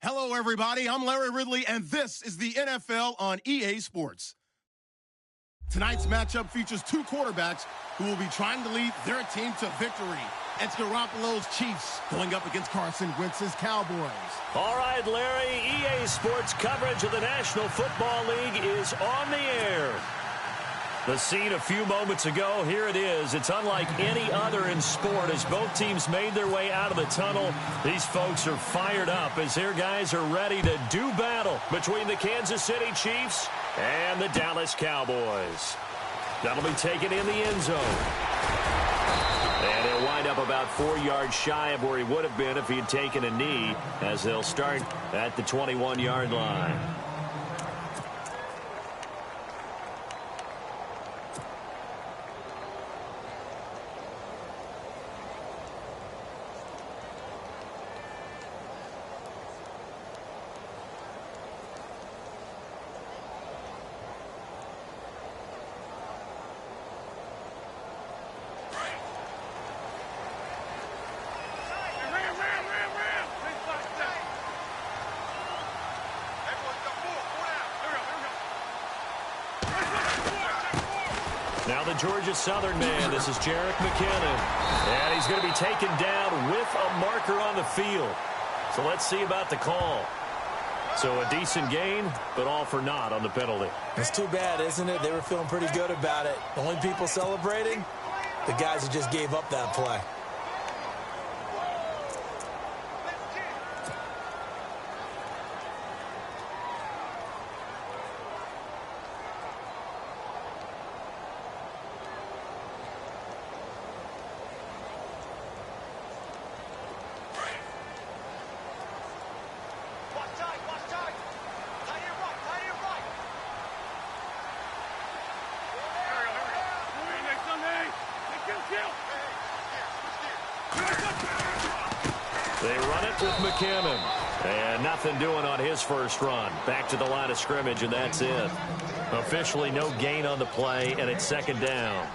Hello, everybody. I'm Larry Ridley, and this is the NFL on EA Sports. Tonight's matchup features two quarterbacks who will be trying to lead their team to victory. It's Garoppolo's Chiefs going up against Carson Wentz's Cowboys. All right, Larry, EA Sports coverage of the National Football League is on the air. The scene a few moments ago, here it is. It's unlike any other in sport as both teams made their way out of the tunnel. These folks are fired up as their guys are ready to do battle between the Kansas City Chiefs and the Dallas Cowboys. That'll be taken in the end zone. And he'll wind up about 4 yards shy of where he would have been if he had taken a knee, as they'll start at the 21-yard line. Now the Georgia Southern man, this is Jerick McKinnon. And he's going to be taken down with a marker on the field. So let's see about the call. So a decent gain, but all for naught on the penalty. It's too bad, isn't it? They were feeling pretty good about it. The only people celebrating, the guys who just gave up that play. They run it with McKinnon. And nothing doing on his first run. Back to the line of scrimmage, and that's it. Officially no gain on the play, and it's second down.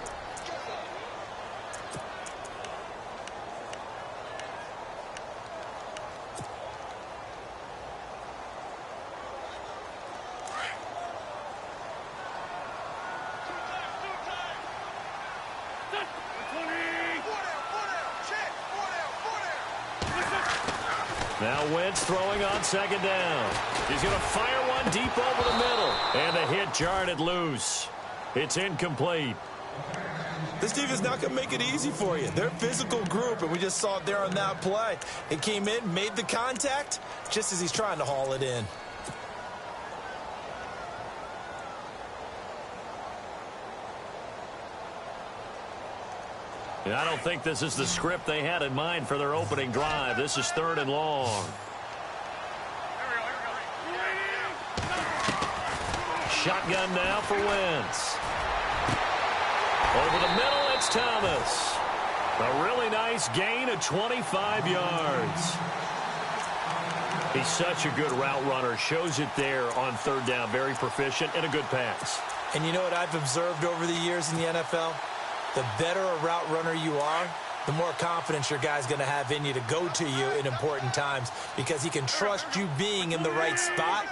Now Wentz throwing on second down. He's going to fire one deep over the middle. And the hit jarred it loose. It's incomplete. This defense not going to make it easy for you. They're a physical group, and we just saw it there on that play. It came in, made the contact, just as he's trying to haul it in. And I don't think this is the script they had in mind for their opening drive. This is third and long. Shotgun now for Wentz. Over the middle, it's Thomas. A really nice gain of 25 yards. He's such a good route runner. Shows it there on third down. Very proficient and a good pass. And you know what I've observed over the years in the NFL? The better a route runner you are, the more confidence your guy's going to have in you to go to you in important times because he can trust you being in the right spot,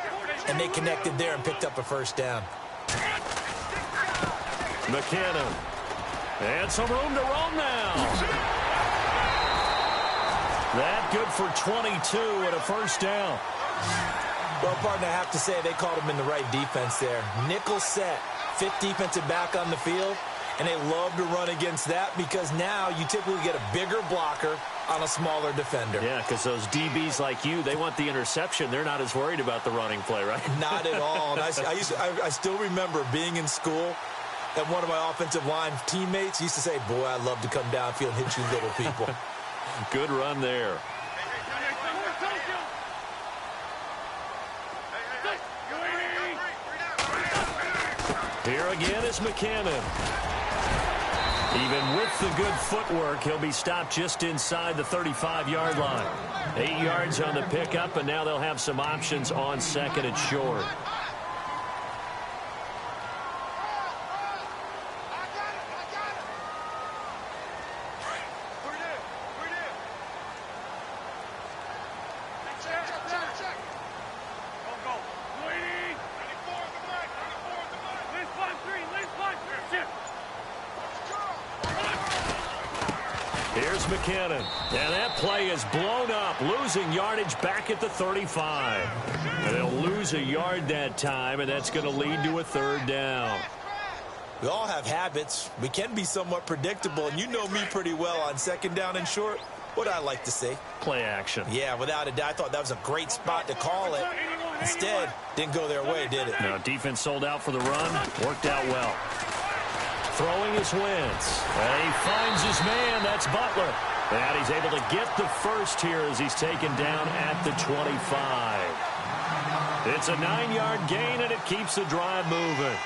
and they connected there and picked up a first down. McKinnon. And some room to roam now. That good for 22 and a first down. Well, partner, I have to say they called him in the right defense there. Nickel set, fifth defensive back on the field. And they love to run against that because now you typically get a bigger blocker on a smaller defender. Yeah, because those DBs like you, they want the interception. They're not as worried about the running play, right? Not at all. And I still remember being in school, and one of my offensive line teammates used to say, boy, I'd love to come downfield and hit you little people. Good run there. Here again is McKinnon. Even with the good footwork, he'll be stopped just inside the 35-yard line. 8 yards on the pickup, and now they'll have some options on second and short. Here's McKinnon. And that play is blown up, losing yardage back at the 35. And they'll lose a yard that time, and that's going to lead to a third down. We all have habits. We can be somewhat predictable, and you know me pretty well on second down and short. What I like to see. Play action. Yeah, without a doubt, I thought that was a great spot to call it. Instead, didn't go their way, did it? No, defense sold out for the run. Worked out well. Throwing his Wentz. And he finds his man. That's Butler. And he's able to get the first here as he's taken down at the 25. It's a 9-yard gain, and it keeps the drive moving.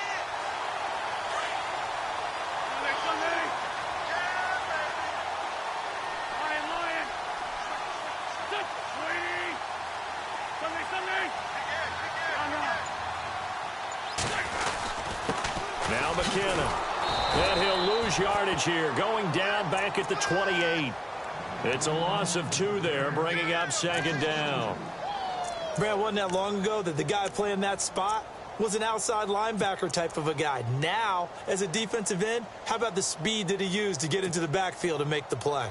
Now McKinnon. And he'll lose yardage here, going down back at the 28. It's a loss of 2 there, bringing up second down. Brad, wasn't that long ago that the guy playing that spot was an outside linebacker type of a guy. Now, as a defensive end, how about the speed that he used to get into the backfield and make the play?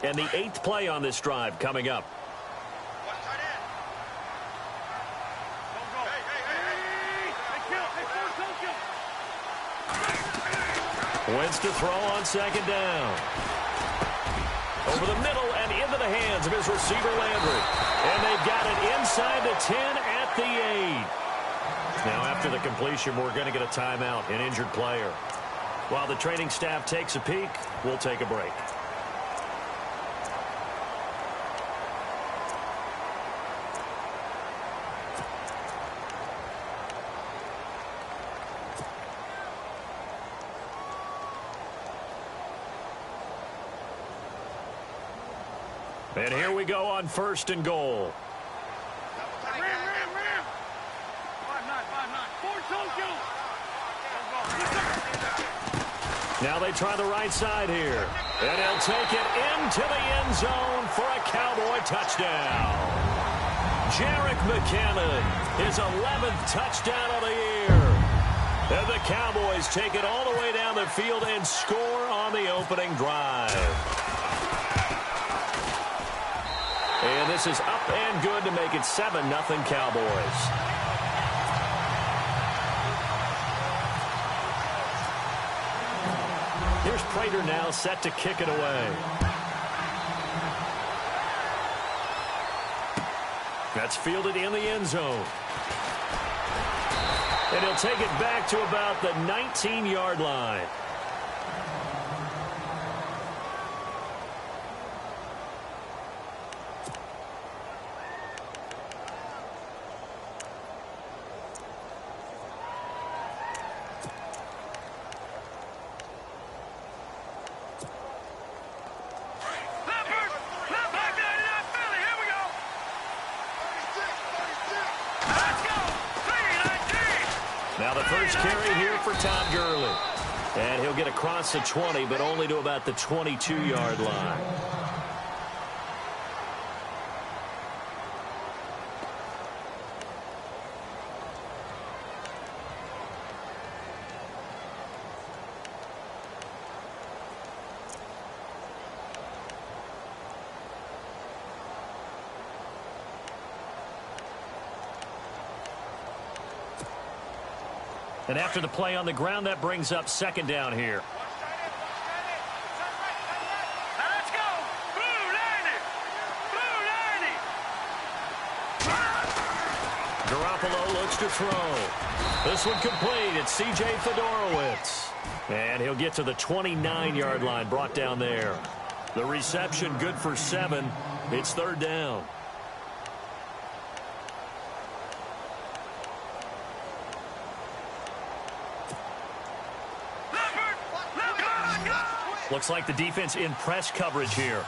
And the 8th play on this drive coming up. Wentz to throw on second down. Over the middle and into the hands of his receiver Landry. And they've got it inside the 10 at the 8. Now after the completion, we're going to get a timeout, an injured player. While the training staff takes a peek, we'll take a break. And here we go on 1st and goal. Now they try the right side here. And he'll take it into the end zone for a Cowboy touchdown. Jerick McKinnon, his 11th touchdown of the year. And the Cowboys take it all the way down the field and score on the opening drive. And this is up and good to make it 7-0 Cowboys. Here's Prater now set to kick it away. That's fielded in the end zone. And he'll take it back to about the 19-yard line. Now the first carry here for Todd Gurley. And he'll get across the 20, but only to about the 22-yard line. And after the play on the ground, that brings up second down here. Let's go. Blue 90. Blue 90. Garoppolo looks to throw. This one complete. It's C.J. Fedorowicz. And he'll get to the 29-yard line, brought down there. The reception good for 7. It's third down. Looks like the defense in press coverage here.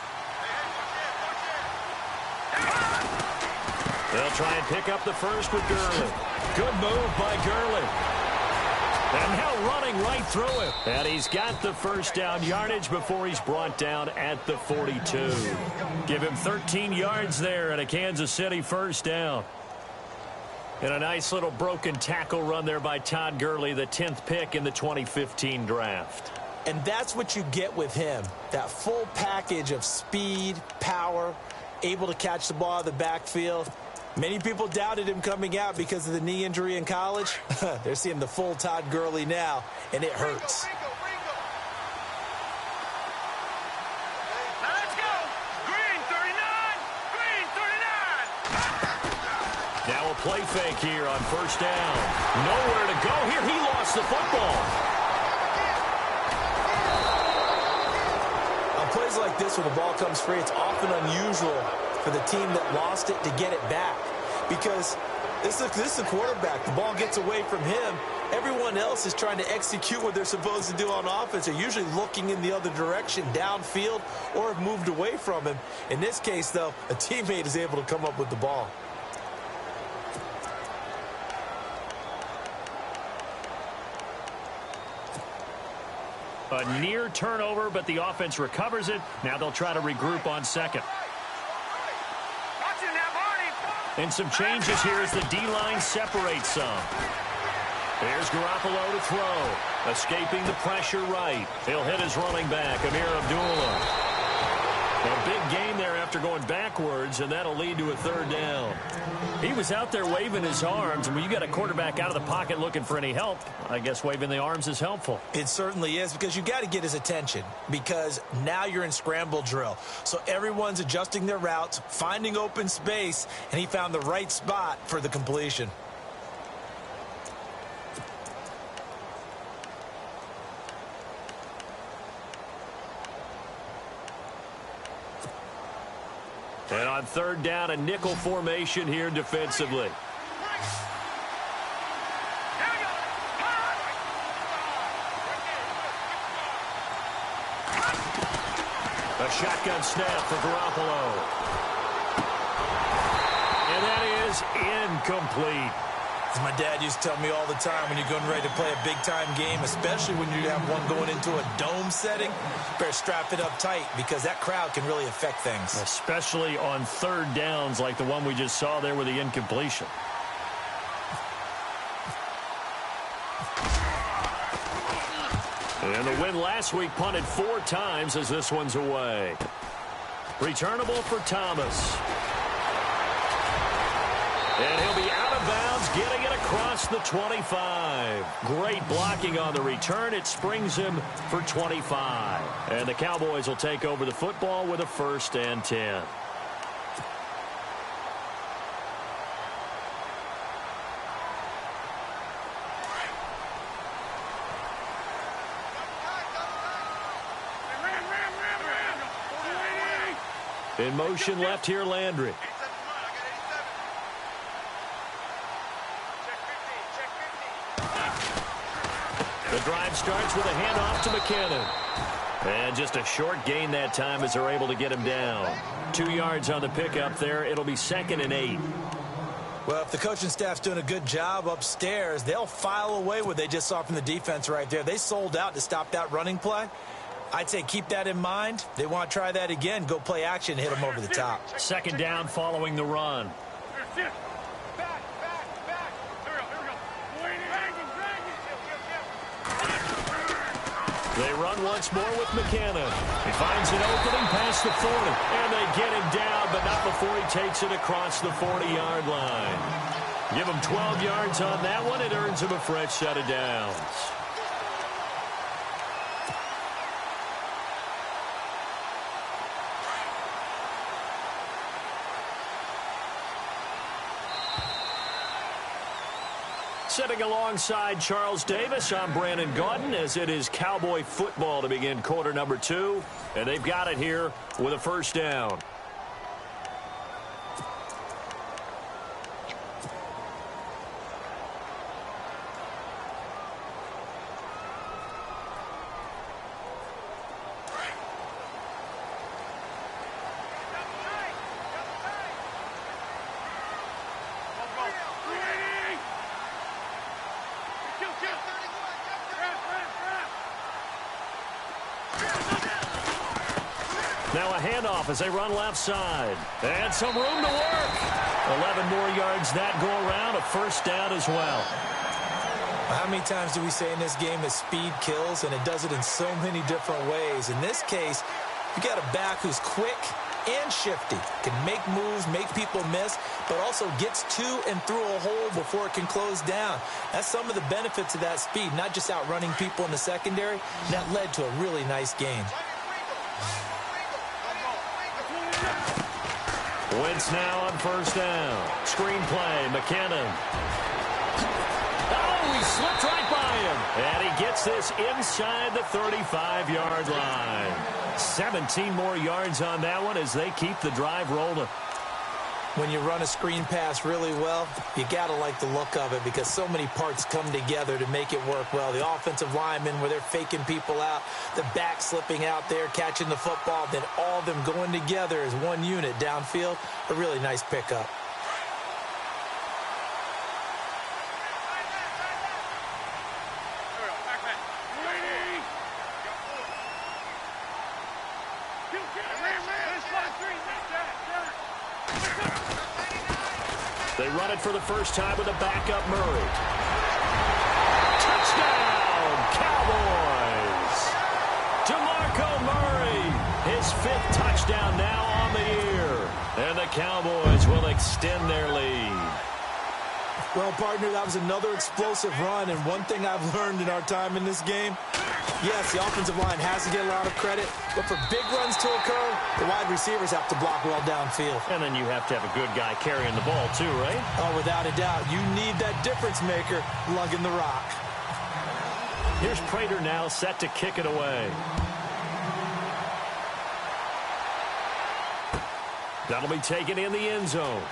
They'll try and pick up the first with Gurley. Good move by Gurley. And now running right through it. And he's got the first down yardage before he's brought down at the 42. Give him 13 yards there and a Kansas City first down. And a nice little broken tackle run there by Todd Gurley, the 10th pick in the 2015 draft. And that's what you get with him, that full package of speed, power, able to catch the ball out of the backfield. Many people doubted him coming out because of the knee injury in college. They're seeing the full Todd Gurley now, and it hurts. Now let's go. Green 39. Green 39. Now a play fake here on first down. Nowhere to go here. He lost the football. On plays like this where the ball comes free, it's often unusual for the team that lost it to get it back, because this is a quarterback. The ball gets away from him. Everyone else is trying to execute what they're supposed to do on offense. They're usually looking in the other direction, downfield, or have moved away from him. In this case, though, a teammate is able to come up with the ball. A near turnover, but the offense recovers it. Now they'll try to regroup on second. And some changes here as the D-line separates some. There's Garoppolo to throw. Escaping the pressure right. He'll hit his running back, Amir Abdullah. A big gain there after going backwards, and that'll lead to a third down. He was out there waving his arms, and when you got a quarterback out of the pocket looking for any help, I guess waving the arms is helpful. It certainly is, because you got to get his attention, because now you're in scramble drill. So everyone's adjusting their routes, finding open space, and he found the right spot for the completion. And on third down, a nickel formation here defensively. A shotgun snap for Garoppolo. And that is incomplete. As my dad used to tell me all the time, when you're going ready to play a big-time game, especially when you have one going into a dome setting, better strap it up tight, because that crowd can really affect things. Especially on third downs like the one we just saw there with the incompletion. And the win last week punted 4 times as this one's away. Returnable for Thomas. And he'll be out of bounds, getting it across the 25. Great blocking on the return. It springs him for 25. And the Cowboys will take over the football with a 1st and 10. In motion left here, Landry. The drive starts with a handoff to McKinnon. And just a short gain that time as they're able to get him down. 2 yards on the pickup there. It'll be 2nd and 8. Well, if the coaching staff's doing a good job upstairs, they'll file away what they just saw from the defense right there. They sold out to stop that running play. I'd say keep that in mind. They want to try that again. Go play action, hit them over the top. 2nd down following the run. They run once more with McKinnon. He finds an opening past the 40. And they get him down, but not before he takes it across the 40-yard line. Give him 12 yards on that one. It earns him a fresh set of downs. Sitting alongside Charles Davis, I'm Brandon Gaudin, as it is Cowboy football to begin quarter number 2. And they've got it here with a 1st down. Now a handoff as they run left side. And some room to work. 11 more yards that go around. A first down as well. How many times do we say in this game that speed kills, and it does it in so many different ways? In this case, you got a back who's quick and shifty, can make moves, make people miss, but also gets to and through a hole before it can close down. That's some of the benefits of that speed, not just outrunning people in the secondary. That led to a really nice gain. Wentz now on first down. Screen play, McKinnon. Oh, he slipped right by him. And he gets this inside the 35-yard line. 17 more yards on that one as they keep the drive rolling. When you run a screen pass really well, you got to like the look of it because so many parts come together to make it work well. The offensive linemen where they're faking people out, the back slipping out there, catching the football, then all of them going together as one unit downfield. A really nice pickup. They run it for the first time with a backup Murray. Touchdown, Cowboys! DeMarco Murray, his 5th touchdown now on the year. And the Cowboys will extend their lead. Well, partner, that was another explosive run, and one thing I've learned in our time in this game, yes, the offensive line has to get a lot of credit, but for big runs to occur, the wide receivers have to block well downfield. And then you have to have a good guy carrying the ball too, right? Oh, without a doubt. You need that difference maker lugging the rock. Here's Prater now set to kick it away. That'll be taken in the end zone.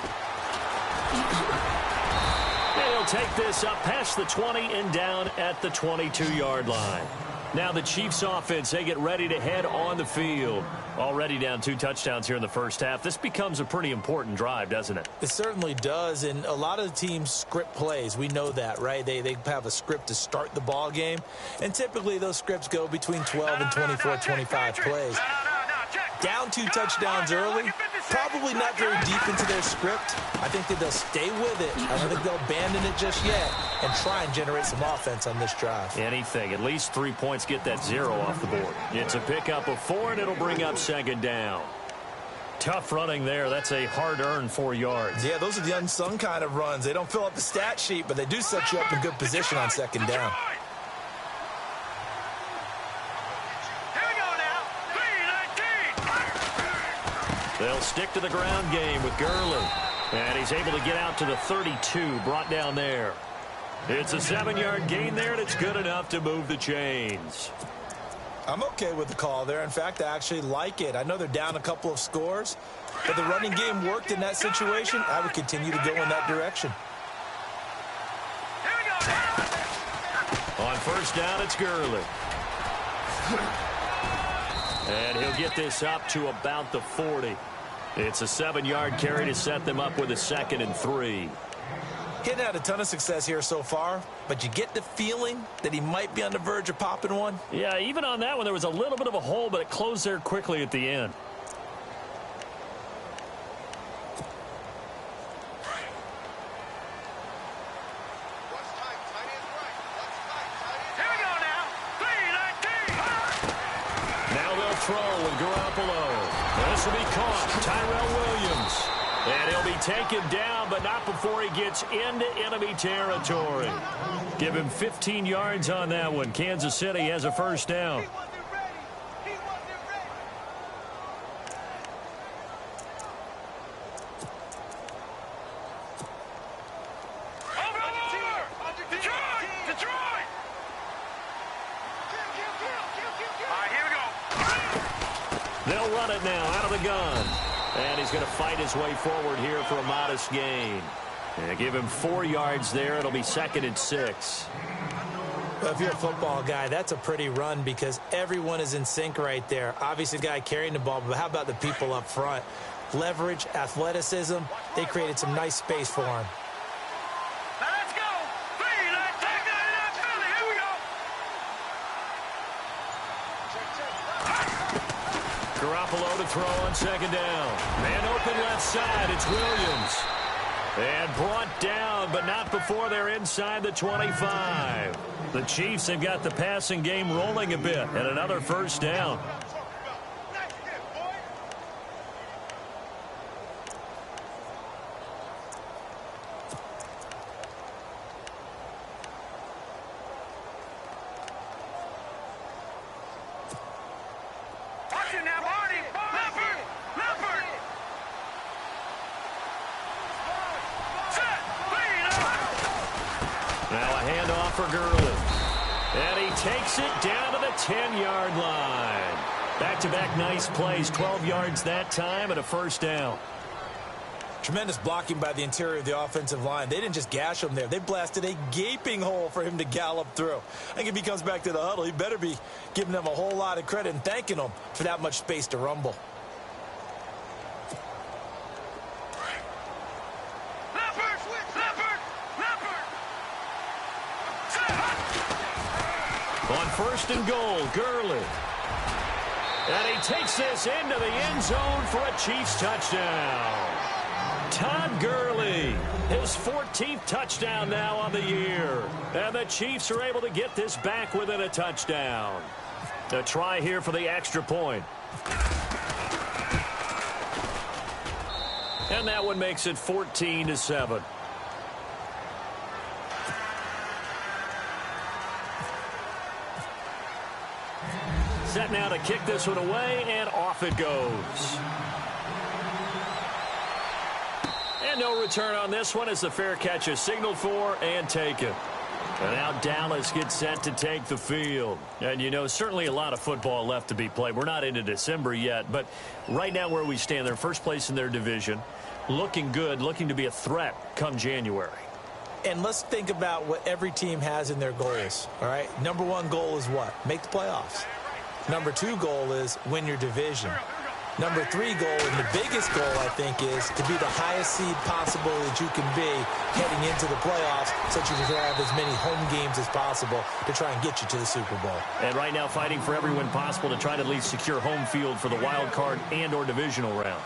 And he'll take this up past the 20 and down at the 22-yard line. Now the Chiefs offense, they get ready to head on the field. Already down 2 touchdowns here in the first half. This becomes a pretty important drive, doesn't it? It certainly does, and a lot of the teams script plays. We know that, right? They have a script to start the ball game, and typically those scripts go between 12 and 24, 25 plays. Down 2 touchdowns early, probably not very deep into their script. I think that they'll stay with it. I don't think they'll abandon it just yet and try and generate some offense on this drive. Anything. At least 3 points get that 0 off the board. It's a pickup of 4, and it'll bring up second down. Tough running there. That's a hard-earned 4 yards. Yeah, those are the unsung kind of runs. They don't fill up the stat sheet, but they do set you up in good position on second down. They'll stick to the ground game with Gurley. And he's able to get out to the 32, brought down there. It's a 7-yard gain there, and it's good enough to move the chains. I'm okay with the call there. In fact, I actually like it. I know they're down a couple of scores, but the running game worked in that situation. I would continue to go in that direction. On first down, it's Gurley. And he'll get this up to about the 40. It's a 7-yard carry to set them up with a 2nd and 3. He hadn't had a ton of success here so far, but you get the feeling that he might be on the verge of popping one. Yeah, even on that one, there was a little bit of a hole, but it closed there quickly at the end. Throw with Garoppolo. This will be caught. Tyrell Williams. And he'll be taken down, but not before he gets into enemy territory. Give him 15 yards on that one. Kansas City has a first down. They'll run it now out of the gun. And he's going to fight his way forward here for a modest gain. And give him 4 yards there. It'll be 2nd and 6. Well, if you're a football guy, that's a pretty run because everyone is in sync right there. Obviously, the guy carrying the ball, but how about the people up front? Leverage, athleticism, they created some nice space for him. Garoppolo to throw on second down. Man open left side. It's Williams. And brought down, but not before they're inside the 25. The Chiefs have got the passing game rolling a bit, and another first down. For Gurley. And he takes it down to the 10-yard line. Back-to-back nice plays, 12 yards that time, and a first down. Tremendous blocking by the interior of the offensive line. They didn't just gash him there. They blasted a gaping hole for him to gallop through. I think if he comes back to the huddle, he better be giving them a whole lot of credit and thanking them for that much space to rumble. On first and goal, Gurley. And he takes this into the end zone for a Chiefs touchdown. Todd Gurley, his 14th touchdown now on the year. And the Chiefs are able to get this back within a touchdown. A try here for the extra point. And that one makes it 14-7. Set now to kick this one away, and off it goes. And no return on this one as the fair catch is signaled for and taken. And now Dallas gets set to take the field. And, you know, certainly a lot of football left to be played. We're not into December yet, but right now where we stand, they're first place in their division, looking good, looking to be a threat come January. And let's think about what every team has in their goals, all right? Number one goal is what? Make the playoffs. Number two goal is win your division. Number three goal, and the biggest goal, I think, is to be the highest seed possible that you can be heading into the playoffs so that you can have as many home games as possible to try and get you to the Super Bowl. And right now fighting for every win possible to try to at least secure home field for the wild card and or divisional round.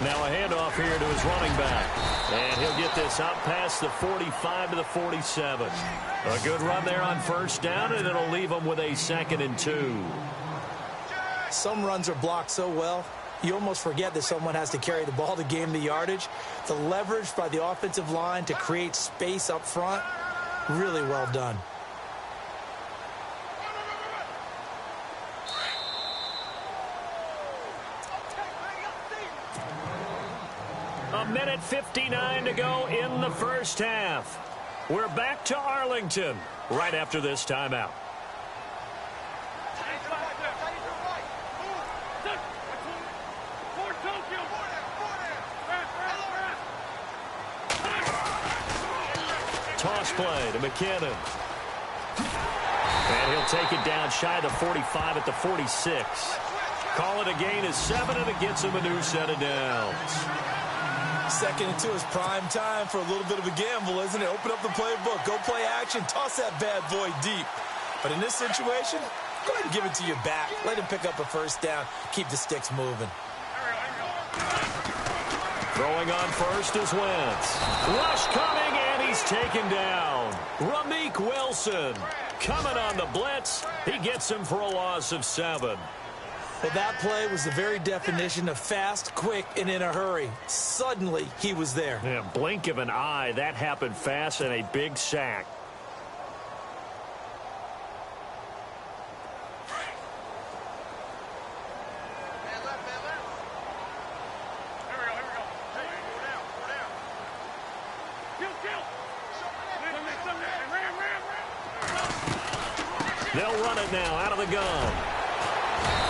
Now a handoff here to his running back. And he'll get this out past the 45 to the 47. A good run there on first down, and it'll leave him with a 2nd and 2. Some runs are blocked so well, you almost forget that someone has to carry the ball to gain the yardage. The leverage by the offensive line to create space up front, really well done. A minute 59 to go in the first half. We're back to Arlington right after this timeout. Toss play to McKinnon. And he'll take it down shy of the 45 at the 46. Call it a gain of 7, and it gets him a new set of downs. 2nd and 2 is prime time for a little bit of a gamble, isn't it? Open up the playbook, go play action, toss that bad boy deep. But in this situation, go ahead and give it to your back. Let him pick up a first down, keep the sticks moving. Throwing on first is Wentz. Rush coming, and he's taken down. Ramik Wilson coming on the blitz. He gets him for a loss of 7. Well, that play was the very definition of fast, quick, and in a hurry. Suddenly, he was there. Yeah, blink of an eye. That happened fast, and a big sack. They'll run it now out of the gun.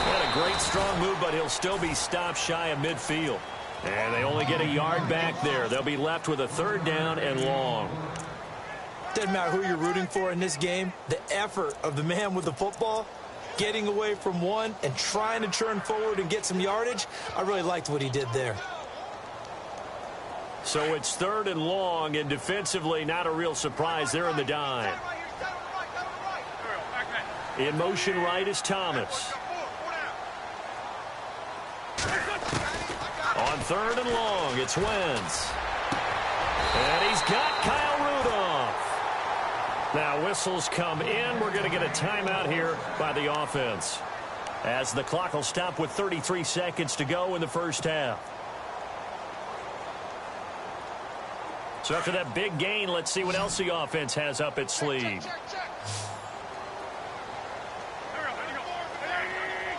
Had a great strong move, but he'll still be stopped shy of midfield. And they only get a yard back there. They'll be left with a 3rd down and long. Doesn't matter who you're rooting for in this game. The effort of the man with the football getting away from one and trying to turn forward and get some yardage. I really liked what he did there. So it's 3rd and long, and defensively, not a real surprise. They're in the dime. In motion right is Thomas. On 3rd and long, it's Wentz. And he's got Kyle Rudolph. Now whistles come in. We're going to get a timeout here by the offense, as the clock will stop with 33 seconds to go in the first half. So after that big gain, let's see what else the offense has up its sleeve.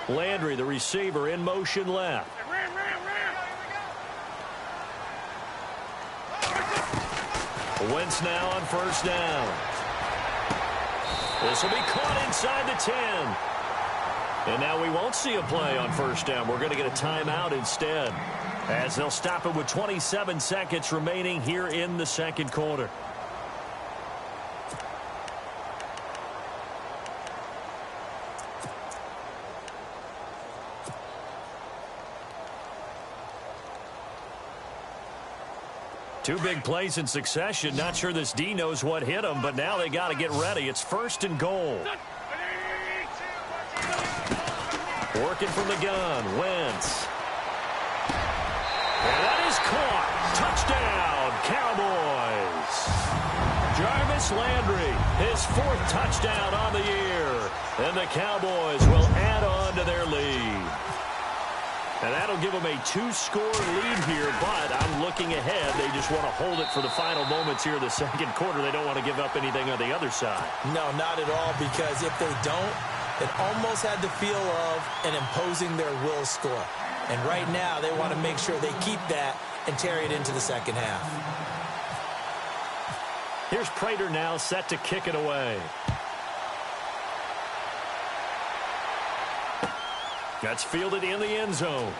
Landry, the receiver, in motion left. Wentz now on 1st down. This will be caught inside the 10. And now we won't see a play on 1st down. We're going to get a timeout instead, as they'll stop it with 27 seconds remaining here in the 2nd quarter. Two big plays in succession. Not sure this D knows what hit him, but now they got to get ready. It's 1st and goal. Working from the gun, Wentz. And that is caught. Touchdown, Cowboys. Jarvis Landry, his 4th touchdown on the year. And the Cowboys will add on to their lead. And that'll give them a 2-score lead here, but I'm looking ahead. They just want to hold it for the final moments here in the 2nd quarter. They don't want to give up anything on the other side. No, not at all, because if they don't, it almost had the feel of an imposing their will score. And right now, they want to make sure they keep that and carry it into the 2nd half. Here's Prater now set to kick it away. That's fielded in the end zone.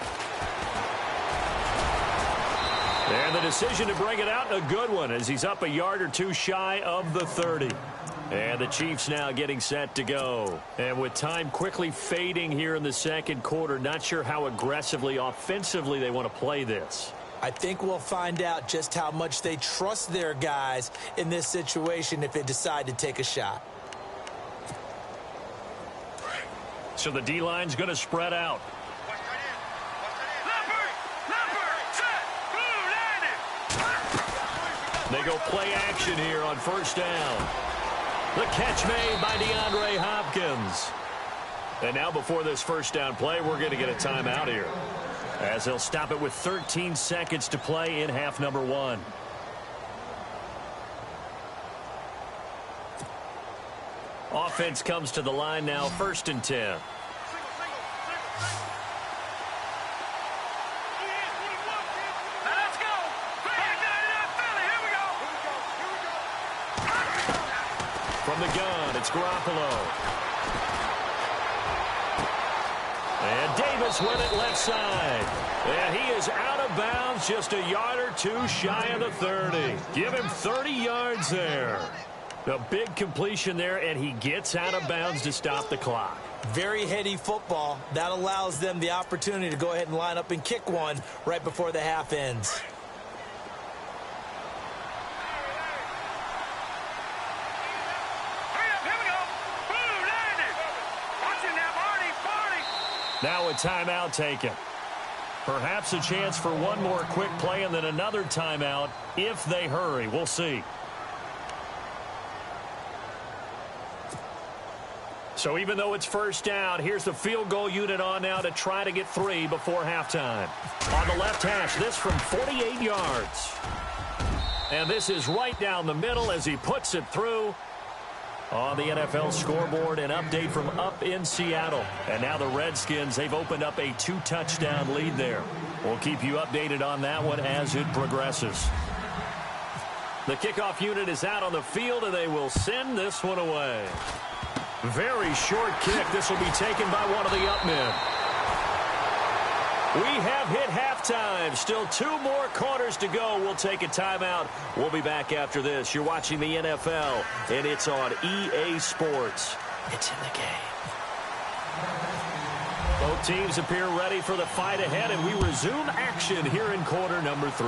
And the decision to bring it out, a good one, as he's up a yard or two shy of the 30. And the Chiefs now getting set to go. And with time quickly fading here in the 2nd quarter, not sure how aggressively, offensively they want to play this. I think we'll find out just how much they trust their guys in this situation if they decide to take a shot. So the D-line's going to spread out. They go play action here on 1st down. The catch made by DeAndre Hopkins. And now before this 1st down play, we're going to get a timeout here, as they'll stop it with 13 seconds to play in half number 1. Offense comes to the line now, 1st and 10. From the gun, it's Garoppolo. And Davis with it left side. And he is out of bounds, just a yard or two shy of the 30. Give him 30 yards there. A big completion there, and he gets out of bounds to stop the clock. Very heady football. That allows them the opportunity to go ahead and line up and kick one right before the half ends. Now a timeout taken. Perhaps a chance for one more quick play and then another timeout if they hurry. We'll see. So even though it's 1st down, here's the field goal unit on now to try to get 3 before halftime. On the left hash, this from 48 yards. And this is right down the middle as he puts it through. On the NFL scoreboard, an update from up in Seattle. And now the Redskins, they've opened up a 2-touchdown lead there. We'll keep you updated on that one as it progresses. The kickoff unit is out on the field, and they will send this one away. Very short kick. This will be taken by one of the up men. We have hit halftime. Still 2 more quarters to go. We'll take a timeout. We'll be back after this. You're watching the NFL, and it's on EA Sports. It's in the game. Both teams appear ready for the fight ahead, and we resume action here in quarter number 3.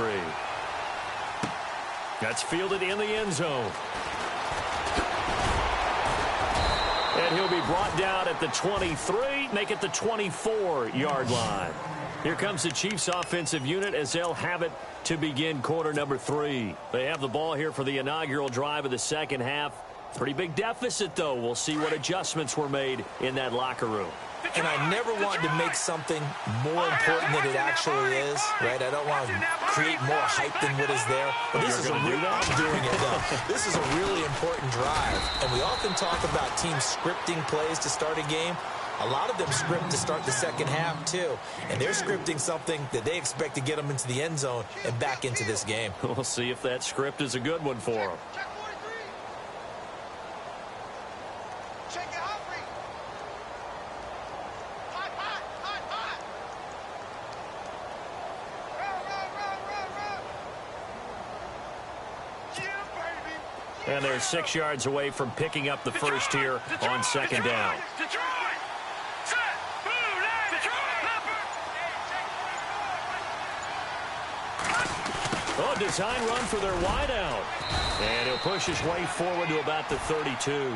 That's fielded in the end zone. And he'll be brought down at the 23, make it the 24-yard line. Here comes the Chiefs offensive unit as they'll have it to begin quarter number 3. They have the ball here for the inaugural drive of the second half. Pretty big deficit, though. We'll see what adjustments were made in that locker room. And I never want to make something more important than it actually is, right? I don't want to create more hype than what is there. But this is I'm doing it, though. This is a really important drive. And we often talk about teams scripting plays to start a game. A lot of them script to start the second half, too. And they're scripting something that they expect to get them into the end zone and back into this game. We'll see if that script is a good one for them. And they're 6 yards away from picking up the first here on second down. Oh, design run for their wideout. And he'll push his way forward to about the 32.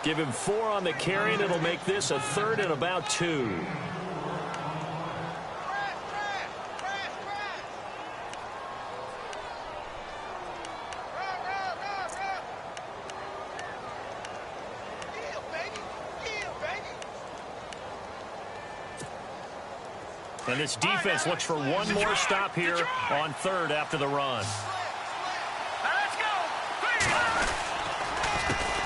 Give him 4 on the carry, and it'll make this a 3rd and about 2. And this defense looks for one more stop here on 3rd after the run.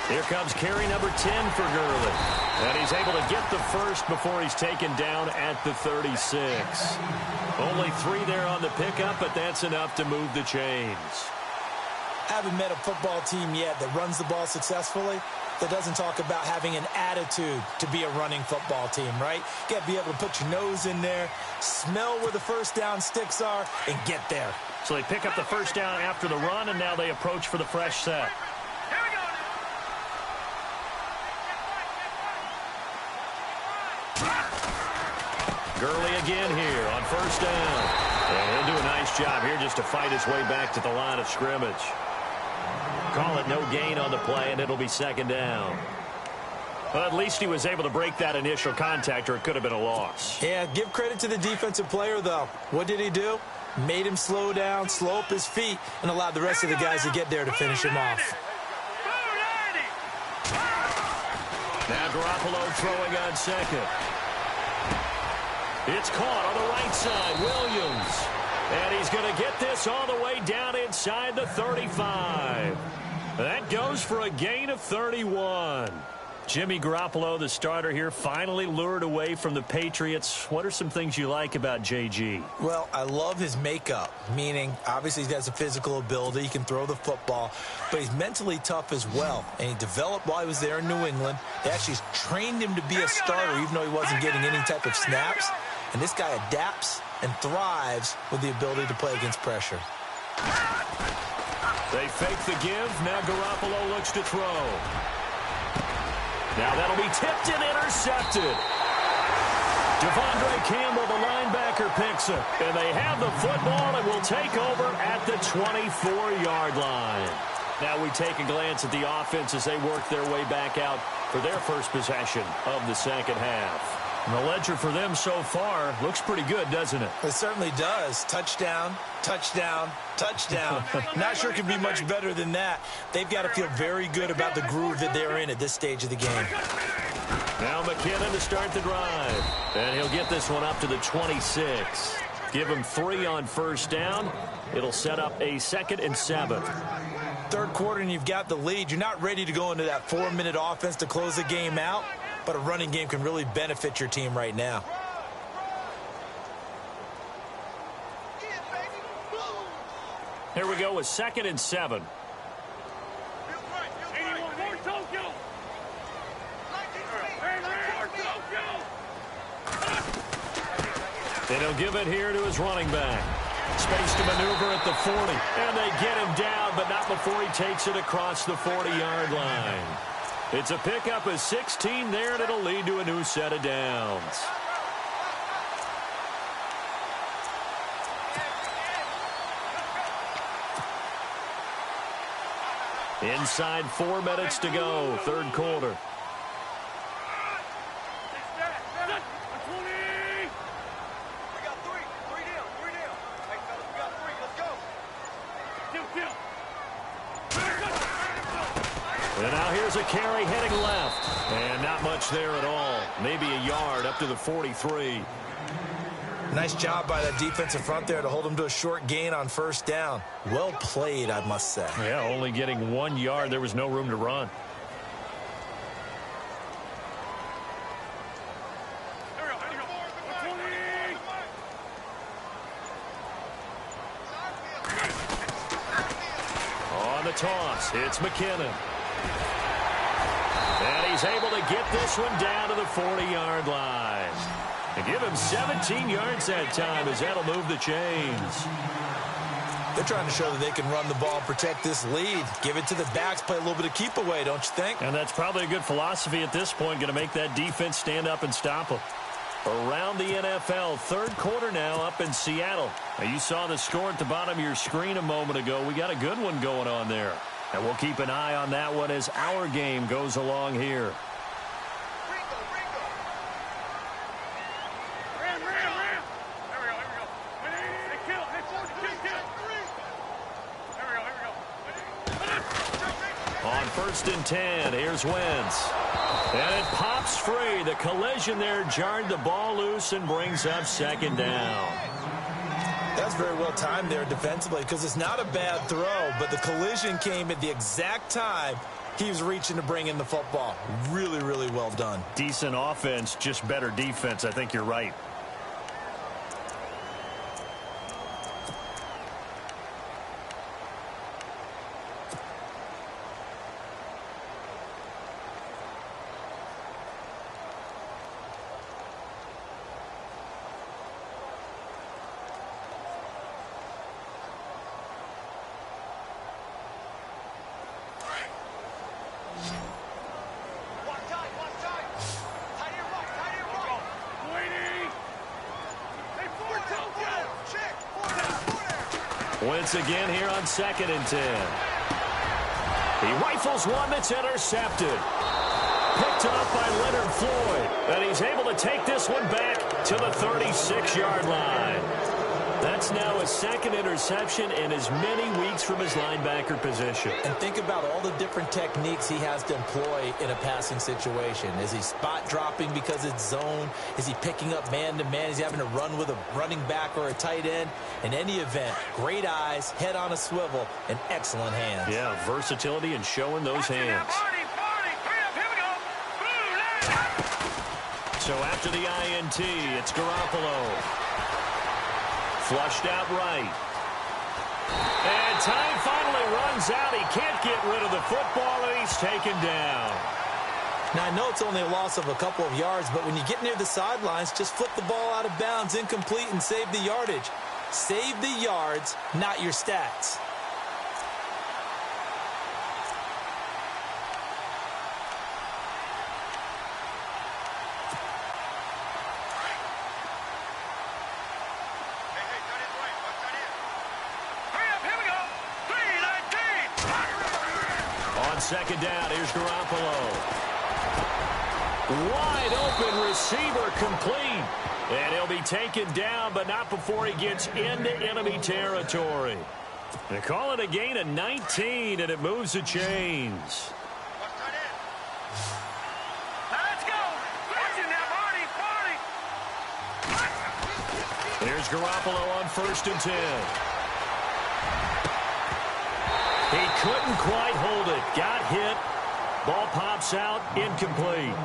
Here comes carry number 10 for Gurley. And he's able to get the first before he's taken down at the 36. Only 3 there on the pickup, but that's enough to move the chains. Haven't met a football team yet that runs the ball successfully that doesn't talk about having an attitude to be a running football team, right? You got to be able to put your nose in there, smell where the first down sticks are, and get there. So they pick up the first down after the run, and now they approach for the fresh set. Gurley again here on first down. And he'll do a nice job here just to fight his way back to the line of scrimmage. Call it no gain on the play, and it'll be second down. Well, at least he was able to break that initial contact, or it could have been a loss. Yeah, give credit to the defensive player, though. What did he do? Made him slow down, slow up his feet, and allowed the rest of the guys to get there to finish him off. Now Garoppolo throwing on second. It's caught on the right side. Williams. And he's going to get this all the way down inside the 35. That goes for a gain of 31. Jimmy Garoppolo, the starter here, finally lured away from the Patriots. What are some things you like about JG? Well, I love his makeup, meaning obviously he has a physical ability. He can throw the football, but he's mentally tough as well. And he developed while he was there in New England. They actually trained him to be a starter, even though he wasn't getting any type of snaps. And this guy adapts and thrives with the ability to play against pressure. They fake the give. Now Garoppolo looks to throw. Now that'll be tipped and intercepted. Devondre Campbell, the linebacker, picks it. And they have the football and will take over at the 24-yard line. Now we take a glance at the offense as they work their way back out for their first possession of the second half. And the ledger for them so far looks pretty good, doesn't it? It certainly does. Touchdown, touchdown, touchdown. Not sure it can be much better than that. They've got to feel very good about the groove that they're in at this stage of the game. Now McKinnon to start the drive. And he'll get this one up to the 26. Give him 3 on first down. It'll set up a 2nd and 7. Third quarter and you've got the lead. You're not ready to go into that 4-minute offense to close the game out. But a running game can really benefit your team right now. Here we go with 2nd and 7. And he'll give it here to his running back. Space to maneuver at the 40. And they get him down, but not before he takes it across the 40-yard line. It's a pickup of 16 there, and it'll lead to a new set of downs. Inside 4 minutes to go, third quarter. And now here's a carry heading left. And not much there at all. Maybe a yard up to the 43. Nice job by that defensive front there to hold him to a short gain on first down. Well played, I must say. Yeah, only getting 1 yard. There was no room to run. On the toss, it's McKinnon. And he's able to get this one down to the 40-yard line. And give him 17 yards that time as that'll move the chains. They're trying to show that they can run the ball and protect this lead. Give it to the backs, play a little bit of keep away, don't you think? And that's probably a good philosophy at this point, going to make that defense stand up and stop them. Around the NFL, third quarter now up in Seattle. Now you saw the score at the bottom of your screen a moment ago. We got a good one going on there. And we'll keep an eye on that one as our game goes along here. On 1st and 10, here's Wentz. And it pops free. The collision there jarred the ball loose and brings up second down. That's very well timed there defensively because it's not a bad throw, but the collision came at the exact time he was reaching to bring in the football. Really, really well done. Decent offense, just better defense. I think you're right. Wentz again here on 2nd and 10. He rifles one that's intercepted. Picked up by Leonard Floyd. And he's able to take this one back to the 36-yard line. That's now his 2nd interception in as many weeks from his linebacker position. And think about all the different techniques he has to employ in a passing situation. Is he spot dropping because it's zone? Is he picking up man-to-man? Is he having to run with a running back or a tight end? In any event, great eyes, head on a swivel, and excellent hands. Yeah, versatility and showing those hands. So after the INT, it's Garoppolo. Flushed out right. And time finally runs out. He can't get rid of the football, and he's taken down. Now, I know it's only a loss of a couple of yards, but when you get near the sidelines, just flip the ball out of bounds, incomplete, and save the yardage. Save the yards, not your stats. Second down, here's Garoppolo. Wide open receiver complete. And he'll be taken down, but not before he gets into enemy territory. They call it a gain of 19, and it moves the chains. Let's go. Watch it now, Marty. Here's Garoppolo on 1st and 10. He couldn't quite hold it. Got hit. Ball pops out. Incomplete.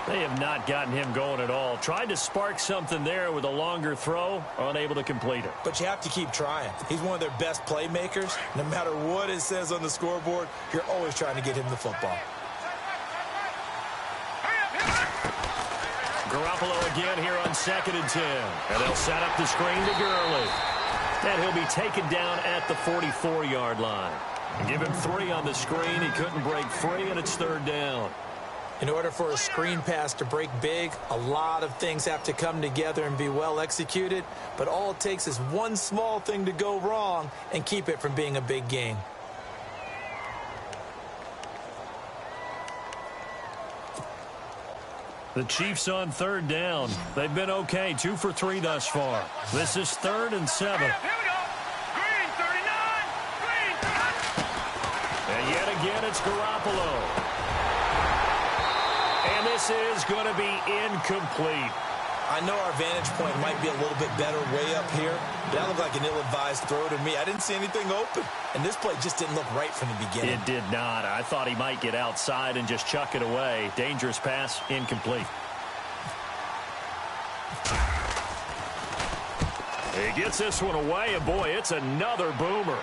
They have not gotten him going at all. Tried to spark something there with a longer throw. Unable to complete it. But you have to keep trying. He's one of their best playmakers. No matter what it says on the scoreboard, you're always trying to get him the football. Garoppolo again here on 2nd and 10. And they'll set up the screen to Gurley. And he'll be taken down at the 44-yard line. Give him 3 on the screen. He couldn't break free, and it's 3rd down. In order for a screen pass to break big, a lot of things have to come together and be well executed, but all it takes is one small thing to go wrong and keep it from being a big gain. The Chiefs on 3rd down. They've been okay, 2 for 3 thus far. This is 3rd and 7. Here we go. Green, 39. Green. And yet again, it's Garoppolo. And this is going to be incomplete. I know our vantage point might be a little bit better way up here, but that looked like an ill-advised throw to me. I didn't see anything open, and this play just didn't look right from the beginning. It did not. I thought he might get outside and just chuck it away. Dangerous pass, incomplete. He gets this one away, and boy, it's another boomer.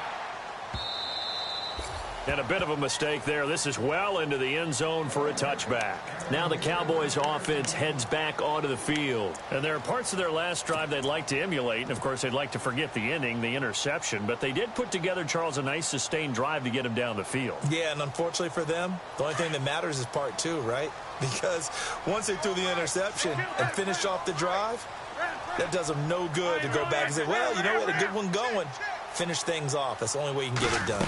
And a bit of a mistake there. This is well into the end zone for a touchback. Now the Cowboys offense heads back onto the field. And there are parts of their last drive they'd like to emulate. And, of course, they'd like to forget the ending, the interception. But they did put together, Charles, a nice sustained drive to get him down the field. Yeah, and unfortunately for them, the only thing that matters is part 2, right? Because once they threw the interception and finished off the drive, that does them no good to go back and say, well, you know, we had a good one going. Finish things off. That's the only way you can get it done.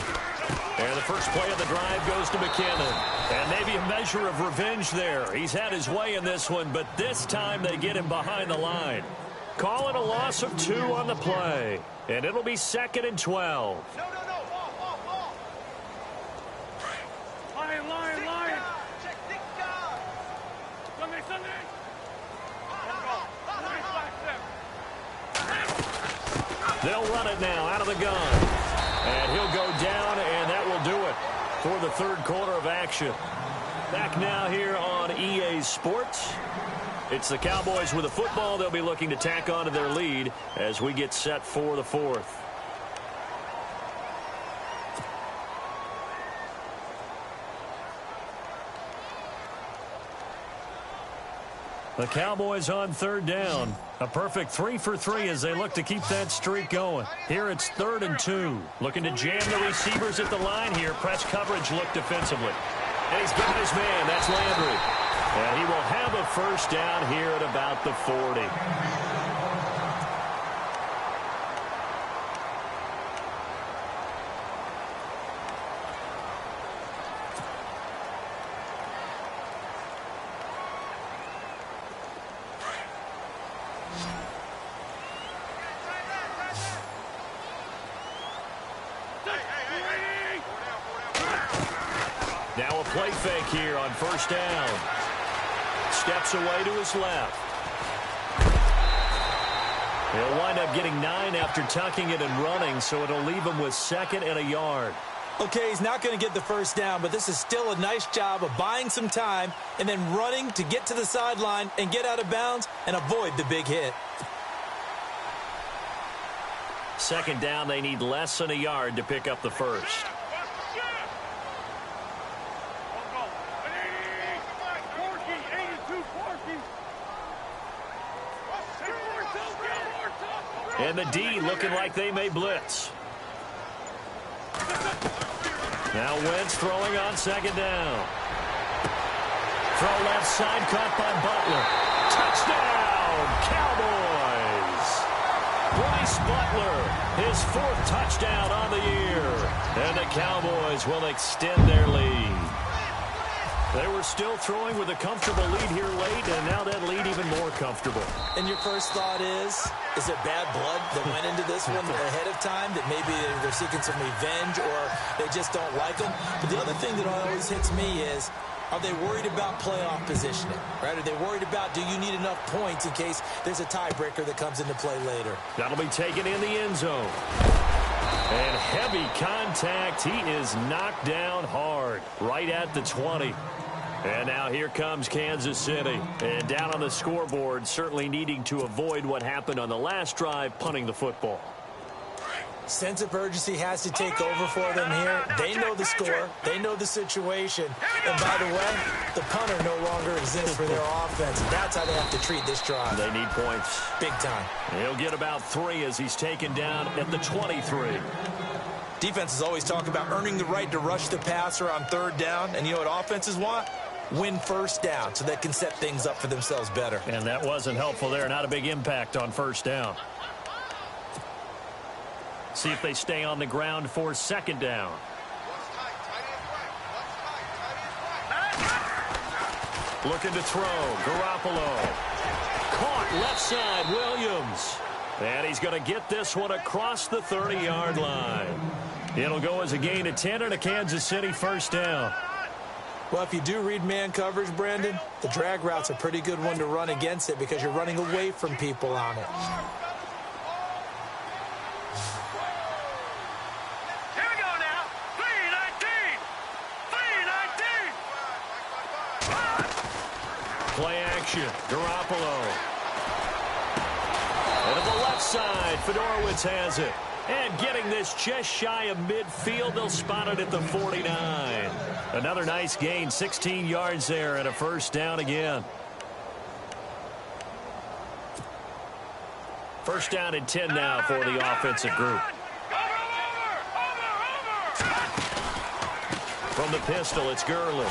And the first play of the drive goes to McKinnon. And maybe a measure of revenge there. He's had his way in this one, but this time they get him behind the line. Call it a loss of 2 on the play. And it'll be 2nd and 12. No. Ball. Lion. Check this guy. Sunday. They'll run it now out of the gun. And he'll go down, and that will do it for the 3rd quarter of action. Back now here on EA Sports. It's the Cowboys with the football. They'll be looking to tack on to their lead as we get set for the 4th. The Cowboys on 3rd down. A perfect 3 for 3 as they look to keep that streak going. Here it's 3rd and 2. Looking to jam the receivers at the line here. Press coverage look defensively. And he's got his man. That's Landry. And he will have a first down here at about the 40. Now a play fake here on 1st down. Steps away to his left. He'll wind up getting 9 after tucking it and running, so it'll leave him with 2nd and a yard. Okay, he's not going to get the first down, but this is still a nice job of buying some time and then running to get to the sideline and get out of bounds and avoid the big hit. 2nd down, they need less than a yard to pick up the first. And the D looking like they may blitz. Now Wentz throwing on 2nd down. Throw left side, caught by Butler. Touchdown, Cowboys! Bryce Butler, his 4th touchdown on the year. And the Cowboys will extend their lead. They were still throwing with a comfortable lead here late, and now that lead even more comfortable. And your first thought is it bad blood that went into this one ahead of time, that maybe they're seeking some revenge or they just don't like them? But the other thing that always hits me is, are they worried about playoff positioning? Right? Are they worried about, do you need enough points in case there's a tiebreaker that comes into play later? That'll be taken in the end zone. And heavy contact. He is knocked down hard right at the 20. And now here comes Kansas City. And down on the scoreboard, certainly needing to avoid what happened on the last drive, punting the football. Sense of urgency has to take over for them here. They know the score. They know the situation. And by the way, the punter no longer exists for their offense. That's how they have to treat this drive. They need points. Big time. He'll get about 3 as he's taken down at the 23. Defenses always talk about earning the right to rush the passer on third down. And you know what offenses want? Win first down so they can set things up for themselves better. And that wasn't helpful there. Not a big impact on first down. See if they stay on the ground for second down. Looking to throw. Garoppolo. Caught left side. Williams. And he's going to get this one across the 30-yard line. It'll go as a gain of 10 and a Kansas City first down. Well, if you do read man coverage, Brandon, the drag route's a pretty good one to run against it because you're running away from people on it. Here we go now. 3-19. 3-19. Play action. Garoppolo. And to the left side, Fedorowicz has it. And getting this just shy of midfield, they'll spot it at the 49. Another nice gain, 16 yards there and a first down again. First down and 10 now for the offensive group. From the pistol, it's Gurley.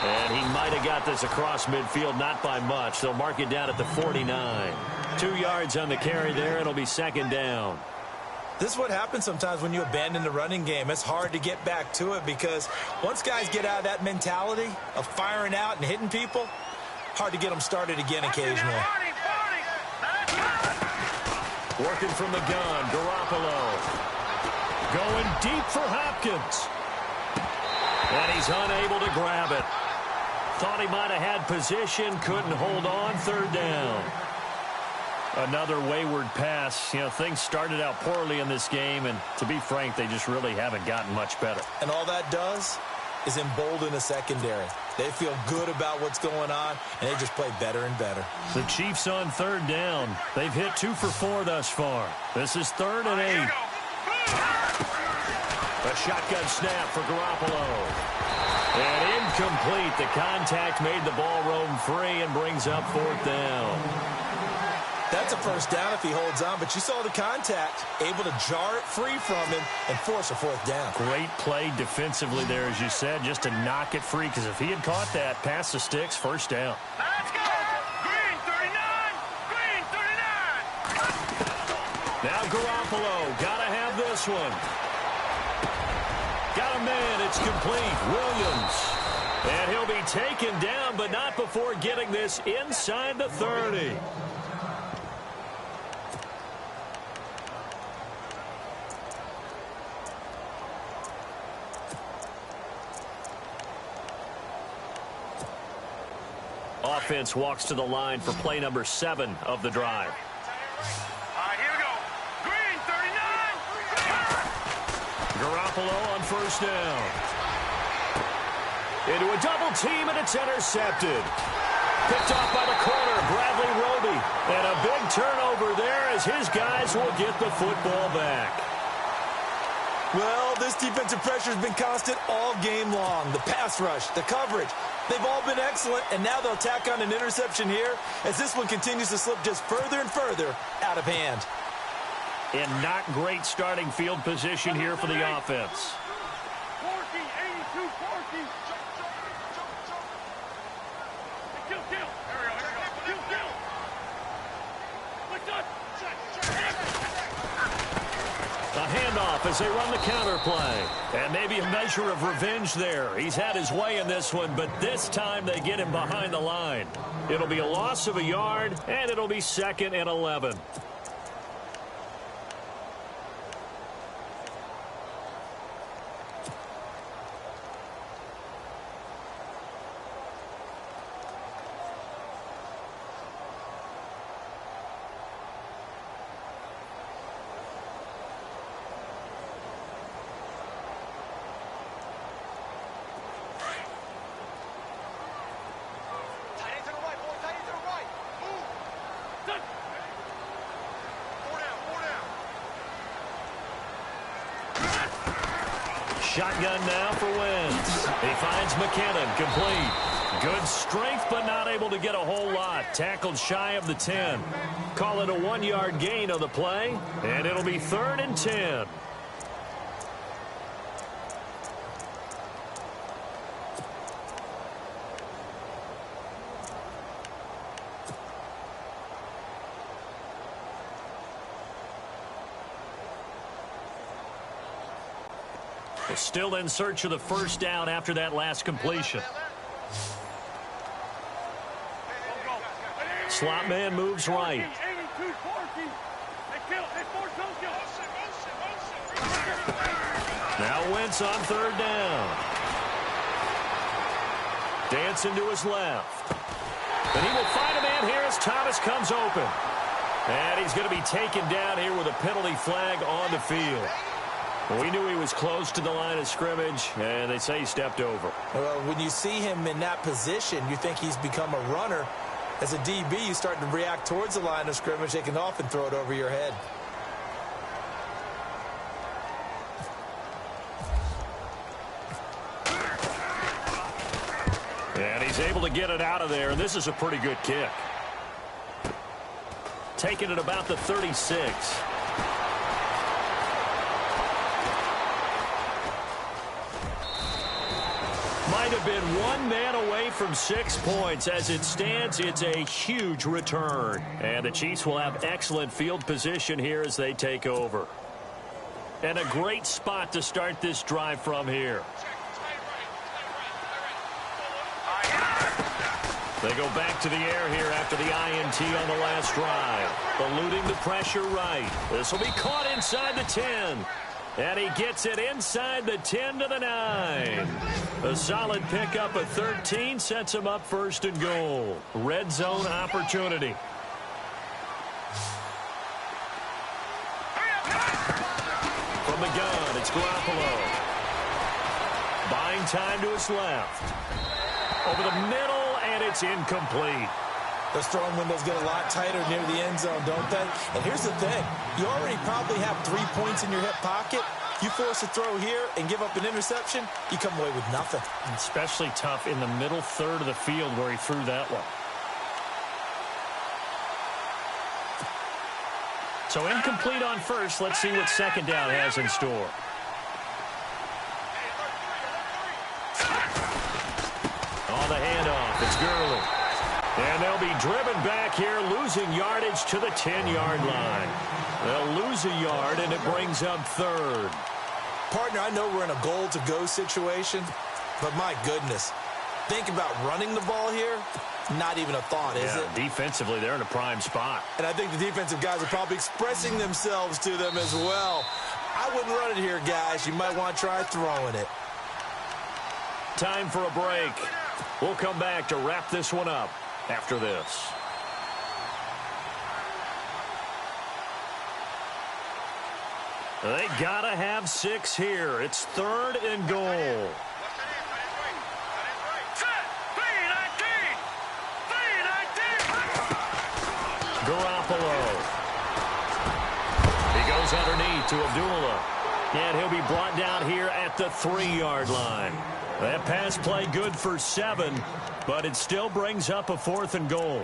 And he might have got this across midfield, not by much. They'll mark it down at the 49. 2 yards on the carry there. It'll be second down. This is what happens sometimes when you abandon the running game. It's hard to get back to it because once guys get out of that mentality of firing out and hitting people, hard to get them started again occasionally. Working from the gun, Garoppolo. Going deep for Hopkins. And he's unable to grab it. Thought he might have had position, couldn't hold on, third down. Another wayward pass. You know, things started out poorly in this game, and to be frank, they just really haven't gotten much better. And all that does is embolden the secondary. They feel good about what's going on, and they just play better and better. The Chiefs on third down. They've hit 2 for 4 thus far. This is 3rd and 8. A shotgun snap for Garoppolo. And incomplete. The contact made the ball roam free and brings up 4th down. That's a first down if he holds on, but you saw the contact, able to jar it free from him and force a 4th down. Great play defensively there, as you said, just to knock it free, because if he had caught that, past the sticks, first down. Let's go. Green 39. Green 39. Now Garoppolo, got to have this one. Got a man, it's complete. Williams. And he'll be taken down, but not before getting this inside the 30. Offense walks to the line for play number 7 of the drive. All right, here we go. Green 39. Garoppolo on first down. Into a double team, and it's intercepted. Picked off by the corner, Bradley Roby. And a big turnover there as his guys will get the football back. Well, this defensive pressure has been constant all game long. The pass rush, the coverage, they've all been excellent, and now they'll tack on an interception here as this one continues to slip just further and further out of hand. And not great starting field position here for the offense. 40, 82, 40. Kill. There we go. Kill. What's up? A handoff as they run the counter play. And maybe a measure of revenge there. He's had his way in this one, but this time they get him behind the line. It'll be a loss of a yard, and it'll be 2nd and 11. Shotgun now for Wentz. He finds McKinnon, complete. Good strength, but not able to get a whole lot. Tackled shy of the 10. Call it a 1-yard gain on the play, and it'll be 3rd and 10. Still in search of the first down after that last completion. Slot man moves right. Now Wentz on third down. Dancing to his left. And he will find a man here as Thomas comes open. And he's going to be taken down here with a penalty flag on the field. We knew he was close to the line of scrimmage, and they say he stepped over. Well, when you see him in that position, you think he's become a runner. As a DB, you start to react towards the line of scrimmage. They can often throw it over your head. And he's able to get it out of there, and this is a pretty good kick. Taking it about the 36. Might have been one man away from 6 points. As it stands, it's a huge return. And the Chiefs will have excellent field position here as they take over. And a great spot to start this drive from here. They go back to the air here after the INT on the last drive. Eluding the pressure right. This will be caught inside the 10. And he gets it inside the 10 to the 9. A solid pickup of 13 sets him up first and goal. Red zone opportunity. From the gun, it's Garoppolo. Buying time to his left. Over the middle, and it's incomplete. Those throwing windows get a lot tighter near the end zone, don't they? And here's the thing. You already probably have 3 points in your hip pocket. You force a throw here and give up an interception, you come away with nothing. Especially tough in the middle third of the field where he threw that one. So incomplete on first. Let's see what second down has in store. On the handoff, it's Gurley. And they'll be driven back here, losing yardage to the 10-yard line. They'll lose a yard, and it brings up third. Partner, I know we're in a goal-to-go situation, but my goodness, think about running the ball here. Not even a thought, is it? Defensively, they're in a prime spot. And I think the defensive guys are probably expressing themselves to them as well. I wouldn't run it here, guys. You might want to try throwing it. Time for a break. We'll come back to wrap this one up after this. They gotta have 6 here. It's third and goal. Garoppolo. He goes underneath to Abdullah. And he'll be brought down here at the 3-yard line. That pass play good for 7, but it still brings up a 4th and goal.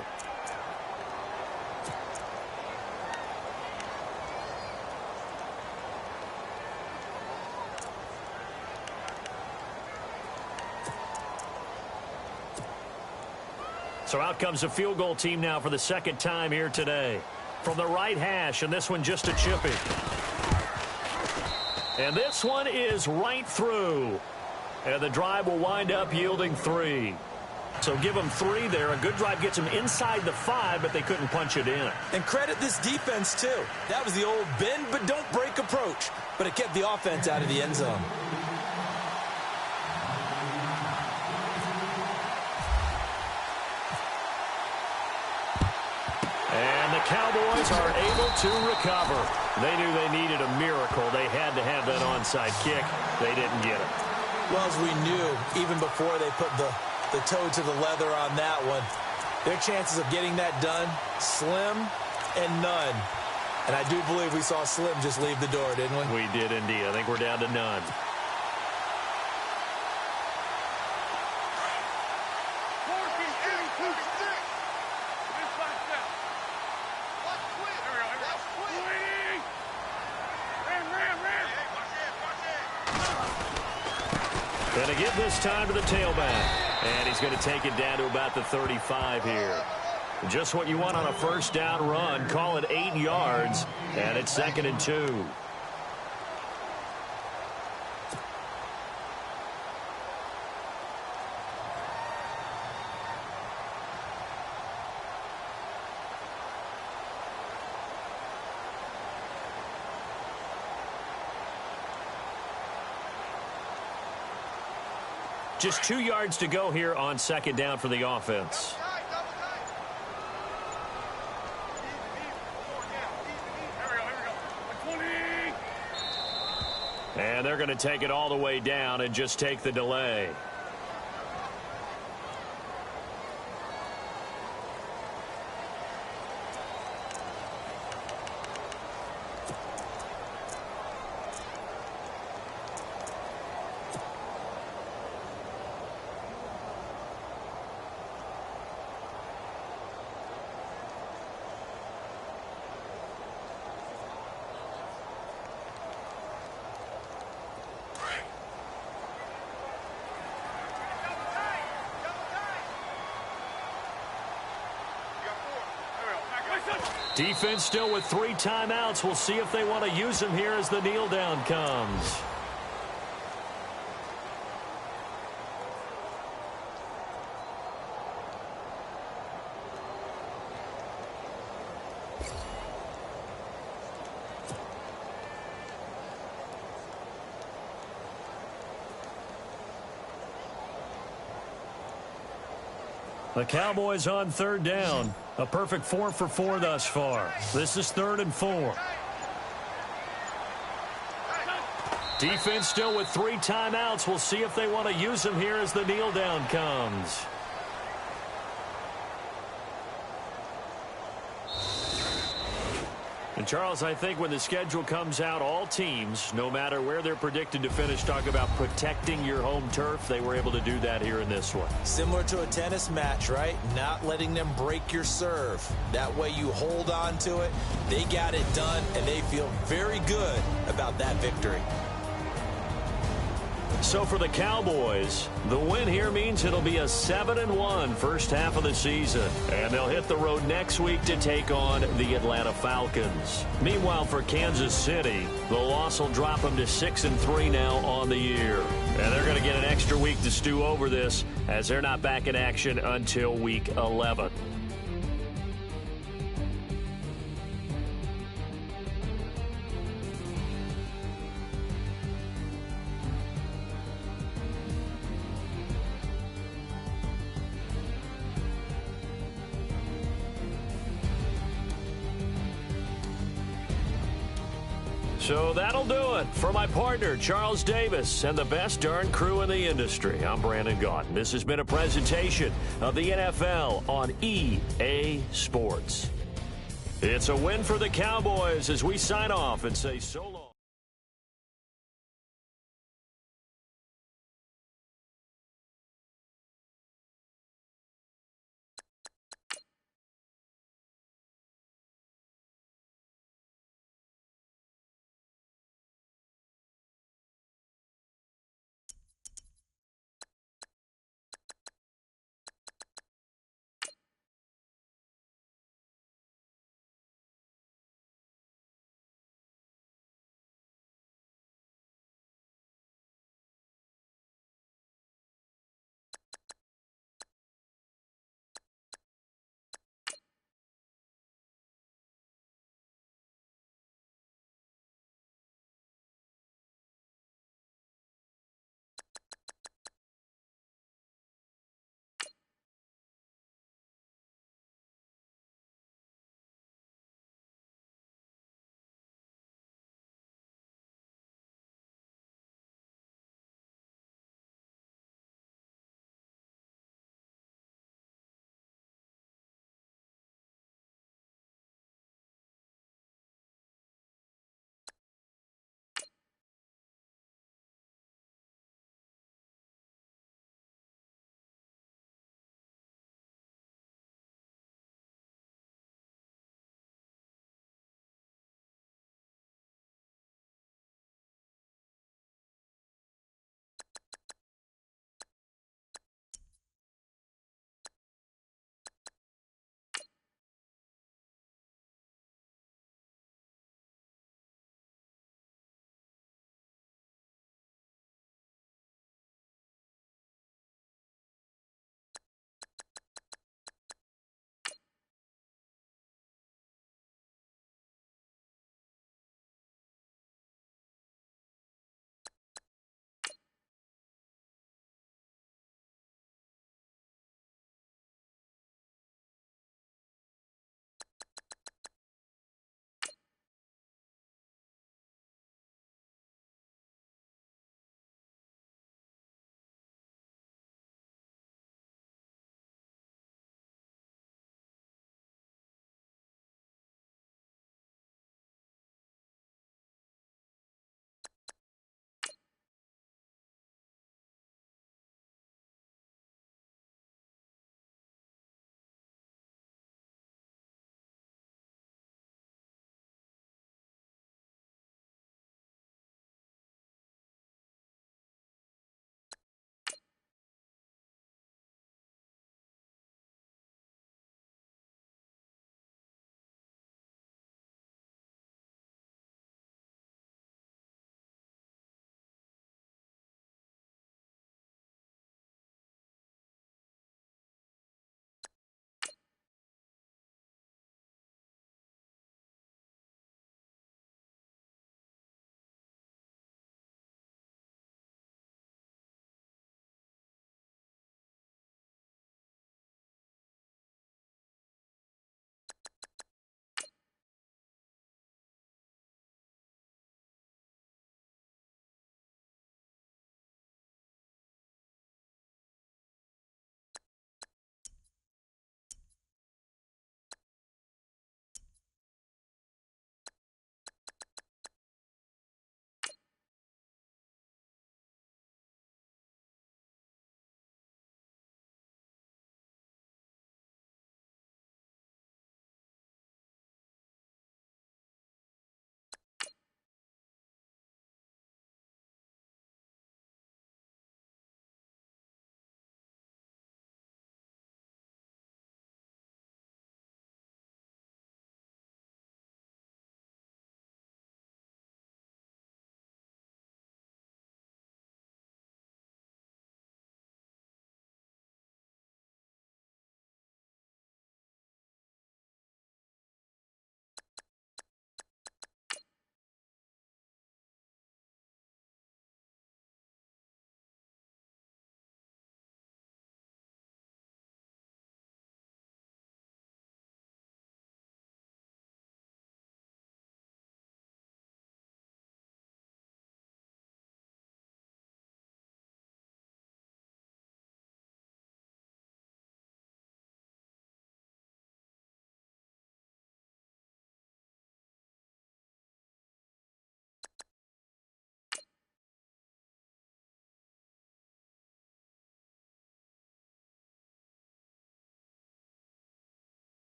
So out comes the field goal team now for the second time here today. From the right hash, and this one just a chipping. And this one is right through. And the drive will wind up yielding 3. So give them 3 there. A good drive gets them inside the 5, but they couldn't punch it in. And credit this defense, too. That was the old bend but don't break approach. But it kept the offense out of the end zone. And the Cowboys are able to recover. They knew they needed a miracle. They had to have that onside kick. They didn't get it. Well, as we knew, even before they put the toe to the leather on that one, their chances of getting that done, slim and none. And I do believe we saw Slim just leave the door, didn't we? We did indeed. I think we're down to none. Going to give this time to the tailback. And he's going to take it down to about the 35 here. Just what you want on a first down run. Call it 8 yards. And it's 2nd and 2. Just 2 yards to go here on second down for the offense. And they're going to take it all the way down and just take the delay. Defense still with 3 timeouts. We'll see if they want to use them here as the kneel down comes. The Cowboys on third down. A perfect 4 for 4 thus far. This is 3rd and 4. Defense still with 3 timeouts. We'll see if they want to use them here as the kneel down comes. And Charles, I think when the schedule comes out, all teams, no matter where they're predicted to finish, talk about protecting your home turf. They were able to do that here in this one. Similar to a tennis match, right? Not letting them break your serve. That way you hold on to it. They got it done, and they feel very good about that victory. So for the Cowboys, the win here means it'll be a 7-1 first half of the season. And they'll hit the road next week to take on the Atlanta Falcons. Meanwhile, for Kansas City, the loss will drop them to 6-3 now on the year. And they're going to get an extra week to stew over this as they're not back in action until week 11. So that'll do it for my partner, Charles Davis, and the best darn crew in the industry. I'm Brandon Gaudin. This has been a presentation of the NFL on EA Sports. It's a win for the Cowboys as we sign off and say so long.